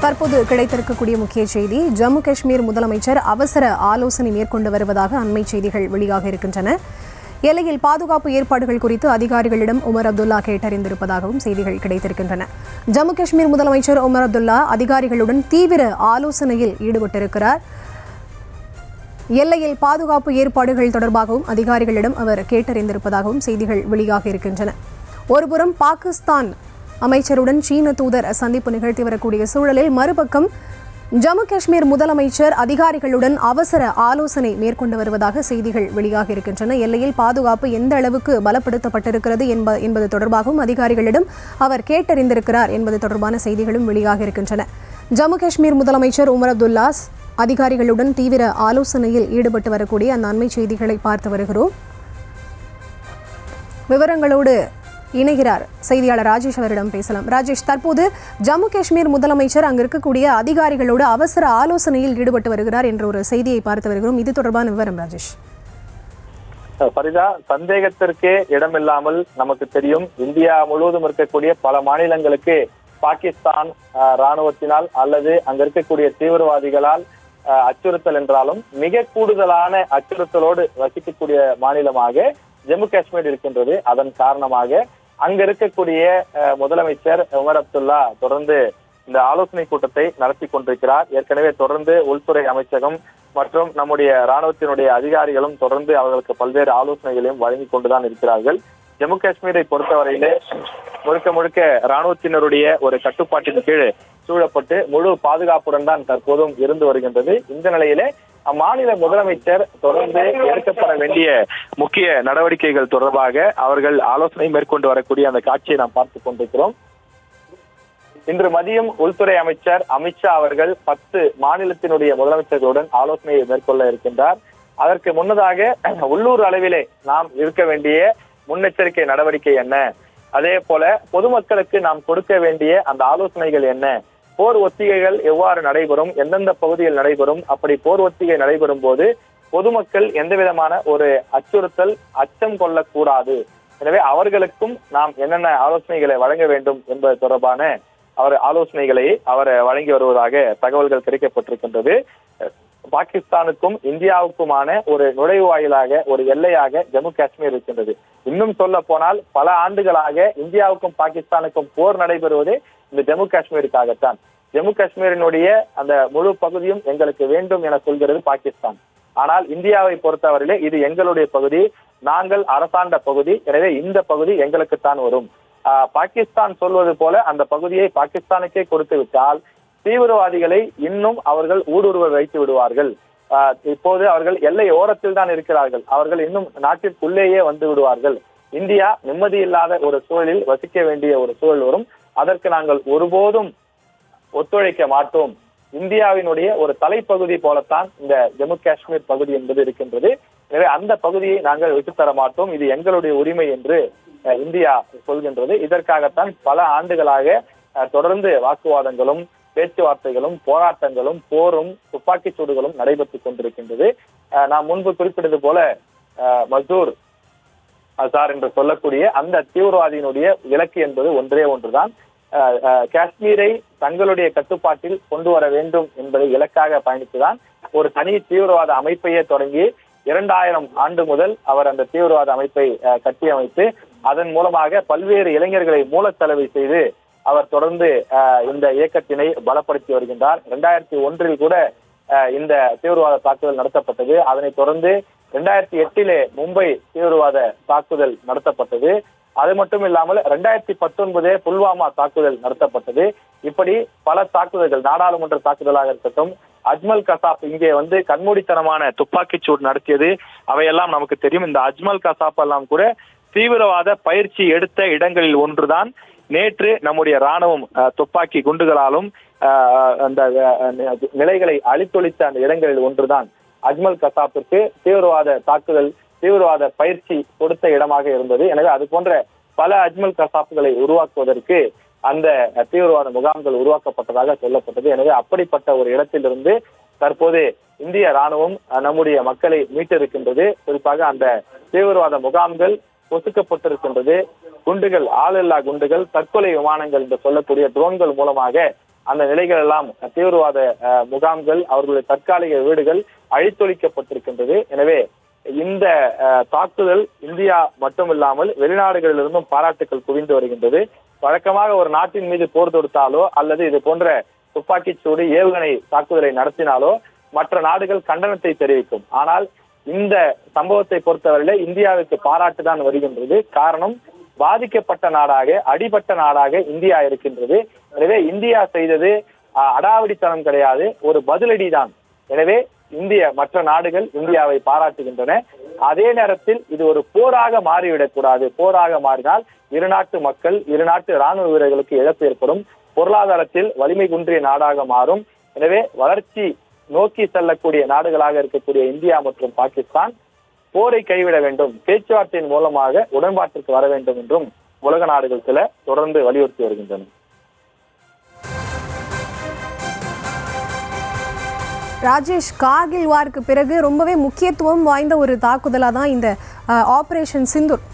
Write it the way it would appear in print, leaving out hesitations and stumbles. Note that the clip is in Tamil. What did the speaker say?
தற்போது கிடைத்திருக்கக்கூடிய முக்கிய செய்தி, ஜம்மு காஷ்மீர் முதலமைச்சர் அவசர ஆலோசனை மேற்கொண்டு வருவதாக அண்மை செய்திகள் வெளியாக இருக்கின்றன. எல்லையில் பாதுகாப்பு ஏற்பாடுகள் குறித்து அதிகாரிகளிடம் உமர் அப்துல்லா கேட்டறிந்திருப்பதாகவும் செய்திகள் கிடைத்திருக்கின்றன. ஜம்மு காஷ்மீர் முதலமைச்சர் உமர் அப்துல்லா அதிகாரிகளுடன் தீவிர ஆலோசனையில் ஈடுபட்டிருக்கிறார். எல்லையில் பாதுகாப்பு ஏற்பாடுகள் தொடர்பாகவும் அதிகாரிகளிடம் அவர் கேட்டறிந்திருப்பதாகவும் செய்திகள் வெளியாக இருக்கின்றன. ஒருபுறம் பாகிஸ்தான் அமைச்சருடன் சீன தூதர் சந்திப்பு நிகழ்த்தி வரக்கூடிய சூழலில், மறுபக்கம் ஜம்மு காஷ்மீர் முதலமைச்சர் அதிகாரிகளுடன் அவசர ஆலோசனை மேற்கொண்டு வருவதாக செய்திகள் வெளியாக இருக்கின்றன. எல்லையில் பாதுகாப்பு எந்த அளவுக்கு பலப்படுத்தப்பட்டிருக்கிறது என்பது தொடர்பாகவும் அதிகாரிகளிடம் அவர் கேட்டறிந்திருக்கிறார் என்பது தொடர்பான செய்திகளும் வெளியாக இருக்கின்றன. ஜம்மு காஷ்மீர் முதலமைச்சர் உமர் அப்துல்லா அதிகாரிகளுடன் தீவிர ஆலோசனையில் ஈடுபட்டு வரக்கூடிய அந்த அண்மை செய்திகளை பார்த்து வருகிறோம். விவரங்களோடு இணைகிறார் செய்தியாளர் ராஜேஷ், அவரிடம் பேசலாம். ராஜேஷ், தற்போது ஜம்மு காஷ்மீர் முதலமைச்சர் அங்கு இருக்கக்கூடிய அதிகாரிகளோடு அவசர ஆலோசனையில் ஈடுபட்டு வருகிறார் என்ற ஒரு செய்தியை பார்த்து வருகிறோம். இது தொடர்பான விவரம் ராஜேஷ். பரிதா, சந்தேகத்திற்கே இடமில்லாமல் நமக்கு தெரியும், இந்தியா முழுவதும் இருக்கக்கூடிய பல மாநிலங்களுக்கு பாகிஸ்தான் ராணுவத்தினால் அல்லது அங்க இருக்கக்கூடிய தீவிரவாதிகளால் அச்சுறுத்தல் என்றாலும் மிக கூடுதலான அச்சுறுத்தலோடு வசிக்கக்கூடிய மாநிலமாக ஜம்மு காஷ்மீர் இருக்கின்றது. அதன் காரணமாக அங்க இருக்கக்கூடிய முதலமைச்சர் உமர் அப்துல்லா தொடர்ந்து இந்த ஆலோசனை கூட்டத்தை நடத்தி கொண்டிருக்கிறார். ஏற்கனவே தொடர்ந்து உள்துறை அமைச்சகம் மற்றும் நம்முடைய ராணுவத்தினுடைய அதிகாரிகளும் தொடர்ந்து அவர்களுக்கு பல்வேறு ஆலோசனைகளையும் வழங்கி கொண்டுதான் இருக்கிறார்கள். ஜம்மு காஷ்மீரை பொறுத்தவரையிலே முழுக்க ராணுவத்தினருடைய ஒரு கட்டுப்பாட்டின் கீழ் சூழப்பட்டு முழு பாதுகாப்புடன் தான் தற்போதும் இருந்து வருகின்றது. இந்த நிலையிலே அம்மாநில முதலமைச்சர் தொடர்ந்து எடுக்கப்பட வேண்டிய முக்கிய நடவடிக்கைகள் தொடர்பாக அவர்கள் ஆலோசனை மேற்கொண்டு வரக்கூடிய அந்த காட்சியை நாம் பார்த்துக் கொண்டிருக்கிறோம். இன்று மதியம் உள்துறை அமைச்சர் அமித்ஷா அவர்கள் 10 மாநிலத்தினுடைய முதலமைச்சர்களுடன் ஆலோசனையை மேற்கொள்ள இருக்கின்றார். அதற்கு முன்னதாக உள்ளூர் அளவிலே நாம் இருக்க வேண்டிய முன்னெச்சரிக்கை நடவடிக்கை என்ன, அதே போல பொதுமக்களுக்கு நாம் கொடுக்க வேண்டிய அந்த ஆலோசனைகள் என்ன, போர் ஒத்திகைகள் எவ்வாறு நடைபெறும், எந்தெந்த பகுதியில் நடைபெறும், அப்படி போர் ஒத்திகை நடைபெறும் போது பொதுமக்கள் எந்த விதமான ஒரு அச்சம் கொள்ளக்கூடாது, எனவே அவர்களுக்கும் நாம் என்னென்ன ஆலோசனைகளை வழங்க வேண்டும் என்பது தொடர்பான ஆலோசனைகளை அவர் வழங்கி வருவதாக தகவல்கள் கிடைக்கப்பட்டிருக்கின்றது. பாகிஸ்தானுக்கும் இந்தியாவுக்குமான ஒரு நுழைவாயிலாக, ஒரு எல்லையாக ஜம்மு காஷ்மீர் இருக்கின்றது. இன்னும் சொல்ல போனால் பல ஆண்டுகளாக இந்தியாவுக்கும் பாகிஸ்தானுக்கும் போர் நடைபெறுவது இந்த ஜம்மு காஷ்மீருக்காகத்தான். ஜம்மு காஷ்மீரினுடைய அந்த முழு பகுதியும் எங்களுக்கு வேண்டும் என சொல்கிறது பாகிஸ்தான். ஆனால் இந்தியாவை பொறுத்தவரையிலே இது எங்களுடைய பகுதி, நாங்கள் அரசாண்ட பகுதி, எனவே இந்த பகுதி எங்களுக்குத்தான் வரும். பாகிஸ்தான் சொல்வது போல அந்த பகுதியை பாகிஸ்தானுக்கே கொடுத்து விட்டால் தீவிரவாதிகளை இன்னும் அவர்கள் ஊடுருவ வைத்து விடுவார்கள். இப்போது அவர்கள் எல்லை ஓரத்தில் தான் இருக்கிறார்கள், அவர்கள் இன்னும் நாட்டிற்குள்ளேயே வந்து விடுவார்கள். இந்தியா நிம்மதி இல்லாத ஒரு சூழலில் வசிக்க வேண்டிய ஒரு சூழல் வரும். அதற்கு நாங்கள் ஒருபோதும் ஒத்துழைக்க மாட்டோம். இந்தியாவினுடைய ஒரு தலைப்பகுதி போலத்தான் இந்த ஜம்மு காஷ்மீர் பகுதி என்பது இருக்கின்றது. எனவே அந்த பகுதியை நாங்கள் விட்டுத்தர மாட்டோம், இது எங்களுடைய உரிமை என்று இந்தியா சொல்கின்றது. இதற்காகத்தான் பல ஆண்டுகளாக தொடர்ந்து வாக்குவாதங்களும் பேச்சுவார்த்தைகளும் போராட்டங்களும் போரும் துப்பாக்கிச் சூடுகளும் நடைபெற்றுக் கொண்டிருக்கின்றது. நாம் முன்பு குறிப்பிட்டது போல மசூர் அசார் என்று சொல்லக்கூடிய அந்த தீவிரவாதியினுடைய இலக்கு என்பது ஒன்றே ஒன்றுதான், காஷ்மீரை தங்களுடைய கட்டுப்பாட்டில் கொண்டு வர வேண்டும் என்பதை இலக்காக பயணித்துதான் ஒரு தனி தீவிரவாத அமைப்பையே தொடங்கி 2000 ஆண்டு முதல் அவர் அந்த தீவிரவாத அமைப்பை கட்டியமைத்து அதன் மூலமாக பல்வேறு இளைஞர்களை மூலச்சலவை செய்து அவர் தொடர்ந்து இந்த இயக்கத்தினை பலப்படுத்தி வருகின்றார். 2001 கூட இந்த தீவிரவாத தாக்குதல் நடத்தப்பட்டது. அதனைத் தொடர்ந்து 2008 மும்பை தீவிரவாத தாக்குதல் நடத்தப்பட்டது. அது மட்டும் இல்லாமல் 2019 புல்வாமா தாக்குதல் நடத்தப்பட்டது. இப்படி பல தாக்குதல்கள், நாடாளுமன்ற தாக்குதலாக இருக்கட்டும், அஜ்மல் கசாப் இங்கே வந்து கண்மூடித்தனமான துப்பாக்கிச் சூடு நடத்தியது, அவையெல்லாம் நமக்கு தெரியும். இந்த அஜ்மல் கசாப் எல்லாம் கூட தீவிரவாத பயிற்சி எடுத்த இடங்களில் ஒன்றுதான். நேற்று நம்முடைய ராணுவம் துப்பாக்கி குண்டுகளாலும் அந்த நிலைகளை அழித்தொழித்த அந்த இடங்களில் ஒன்றுதான் அஜ்மல் கசாப்பிற்கு தீவிரவாத தாக்குதல், தீவிரவாத பயிற்சி கொடுத்த இடமாக இருந்தது. எனவே அது போன்ற பல அஜ்மல் கசாப்புகளை உருவாக்குவதற்கு அந்த தீவிரவாத முகாம்கள் உருவாக்கப்பட்டதாக சொல்லப்பட்டது. எனவே அப்படிப்பட்ட ஒரு இடத்திலிருந்து தற்போது இந்திய ராணுவம் நம்முடைய மக்களை மீட்டிருக்கின்றது. குறிப்பாக அந்த தீவிரவாத முகாம்கள் பொசுக்கப்பட்டிருக்கின்றது. குண்டுகள், ஆளில்லா குண்டுகள், தற்கொலை விமானங்கள் என்று சொல்லக்கூடிய ட்ரோன்கள் மூலமாக அந்த நிலைகள் எல்லாம் தீவிரவாத முகாம்கள், அவர்களுடைய தற்காலிக வீடுகள் அழித்தொழிக்கப்பட்டிருக்கின்றது. எனவே இந்த தாக்குதல் இந்தியா மட்டுமில்லாமல் வெளிநாடுகளிலிருந்தும் பாராட்டுக்கள் குவிந்து வருகின்றது. வழக்கமாக ஒரு நாட்டின் மீது போர் தொடுத்தாலோ அல்லது இது போன்ற துப்பாக்கிச் சூடு ஏவுகணை தாக்குதலை நடத்தினாலோ மற்ற நாடுகள் கண்டனத்தை தெரிவிக்கும். ஆனால் இந்த சம்பவத்தை பொறுத்தவரையில இந்தியாவுக்கு பாராட்டு தான் வருகின்றது. காரணம், பாதிக்கப்பட்ட நாடாக, அடிபட்ட நாடாக இந்தியா இருக்கின்றது. எனவே இந்தியா செய்தது அடாவடித்தனம் கிடையாது, ஒரு பதிலடி தான். எனவே மற்ற நாடுகள் இந்தியாவை பாராட்டுகின்றன. அதே நேரத்தில் இது ஒரு போராக மாறிவிடக்கூடாது. போராக மாறினால் இரு நாட்டு மக்கள், இரு நாட்டு ராணுவ வீரர்களுக்கு இழப்பு ஏற்படும், பொருளாதாரத்தில் வலிமை குன்றிய நாடாக மாறும். எனவே வளர்ச்சி நோக்கி செல்லக்கூடிய நாடுகளாக இருக்கக்கூடிய இந்தியா மற்றும் பாகிஸ்தான் போரை கைவிட வேண்டும், பேச்சுவார்த்தையின் மூலமாக உடன்பாட்டிற்கு வர வேண்டும் என்றும் உலக நாடுகள் சில தொடர்ந்து வலியுறுத்தி வருகின்றன. ராஜேஷ், கார்கில் வாருக்கு பிறகு ரொம்பவே முக்கியத்துவம் வாய்ந்த ஒரு தாக்குதலாக தான் இந்த ஆபரேஷன் சிந்தூர்